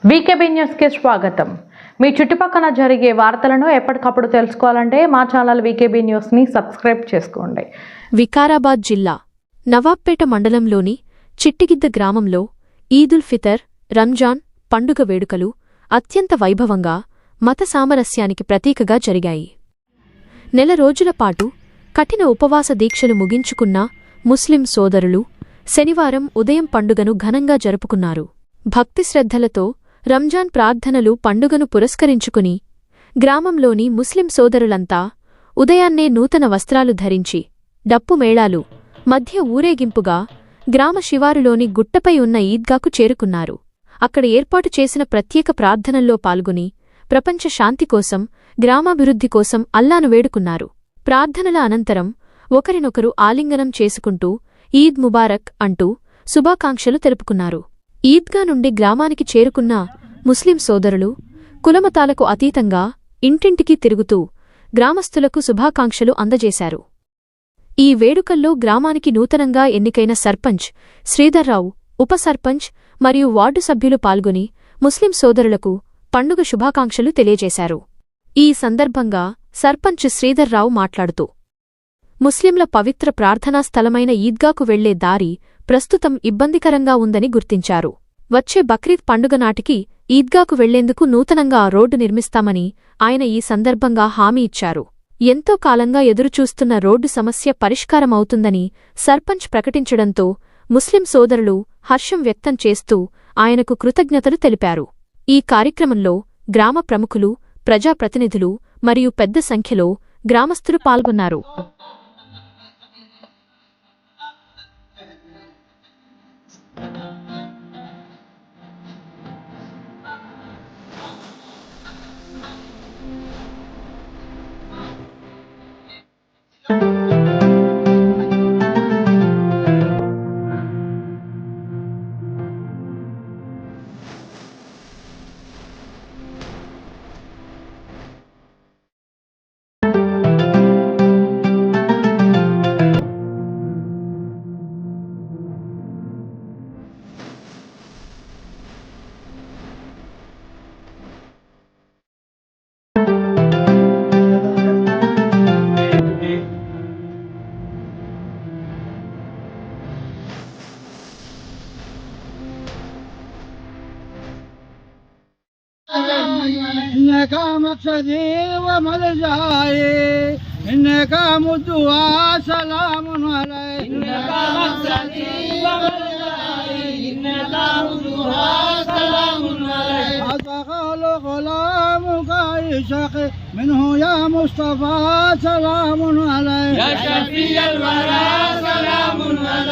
వీకేబీ news కి స్వాగతం. మీ చుట్టుపక్కల జరిగే వార్తలను ఎప్పటికప్పుడు తెలుసుకోవాలంటే మా ఛానల్ వీకేబీ న్యూస్ ని సబ్స్క్రైబ్ చేసుకోండి. వికారాబాద్ జిల్లా నవాబ్పేట మండలంలోని చిట్టిగిద్ద గ్రామంలో ఈదుల్ ఫితర్, రంజాన్ పండుగ వేడుకలు అత్యంత వైభవంగా మత సామరస్యానికి ప్రతీకగా జరిగాయి. నెల రోజుల పాటు కఠిన ఉపవాస దీక్షలు ముగించుకున్న ముస్లిం సోదరులు శనివారం ఉదయం పండుగను ఘనంగా జరుపుకున్నారు. భక్తి శ్రద్ధలతో రంజాన్ ప్రార్థనలు పండుగను పురస్కరించుకుని గ్రామంలోని ముస్లిం సోదరులంతా ఉదయాన్నే నూతన వస్త్రాలు ధరించి డప్పు మేళాలు మధ్య ఊరేగింపుగా గ్రామ శివారులోని గుట్టపై ఉన్న ఈద్గాకు చేరుకున్నారు. అక్కడ ఏర్పాటు చేసిన ప్రత్యేక ప్రార్థనల్లో పాల్గొని ప్రపంచ శాంతి కోసం, గ్రామాభివృద్ధి కోసం అల్లాను వేడుకున్నారు. ప్రార్థనల అనంతరం ఒకరినొకరు ఆలింగనం చేసుకుంటూ ఈద్ ముబారక్ అంటూ శుభాకాంక్షలు తెలుపుకున్నారు. ఈద్గా నుండి గ్రామానికి చేరుకున్న ముస్లిం సోదరులు కులమతాలకు అతీతంగా ఇంటింటికి తిరుగుతూ గ్రామస్తులకు శుభాకాంక్షలు అందజేశారు. ఈ వేడుకల్లో గ్రామానికి నూతనంగా ఎన్నికైన సర్పంచ్ శ్రీధర్రావు, ఉప సర్పంచ్ మరియు వార్డు సభ్యులు పాల్గొని ముస్లిం సోదరులకు పండుగ శుభాకాంక్షలు తెలియజేశారు. ఈ సందర్భంగా సర్పంచ్ శ్రీధర్రావు మాట్లాడుతూ, ముస్లింల పవిత్ర ప్రార్థనా స్థలమైన ఈద్గాకు వెళ్లే దారి ప్రస్తుతం ఇబ్బందికరంగా ఉందని గుర్తించారు. వచ్చే బక్రీద్ పండుగ నాటికి ఈద్గాకు వెళ్లేందుకు నూతనంగా రోడ్డు నిర్మిస్తామని ఆయన ఈ సందర్భంగా హామీ ఇచ్చారు. ఎంతో కాలంగా ఎదురుచూస్తున్న రోడ్డు సమస్య పరిష్కారమవుతుందని సర్పంచ్ ప్రకటించడంతో ముస్లిం సోదరులు హర్షం వ్యక్తం చేస్తూ ఆయనకు కృతజ్ఞతలు తెలిపారు. ఈ కార్యక్రమంలో గ్రామ ప్రముఖులు, ప్రజాప్రతినిధులు మరియు పెద్ద సంఖ్యలో గ్రామస్తులు పాల్గొన్నారు. إنك مقصدي وملجأي إنك مدعى سلام عليك إنك مقصدي وملجأي إنك مدعى سلام عليك أتقال غلامك عيشك منه يا مصطفى سلام عليك يا شفيع الورى سلام عليك.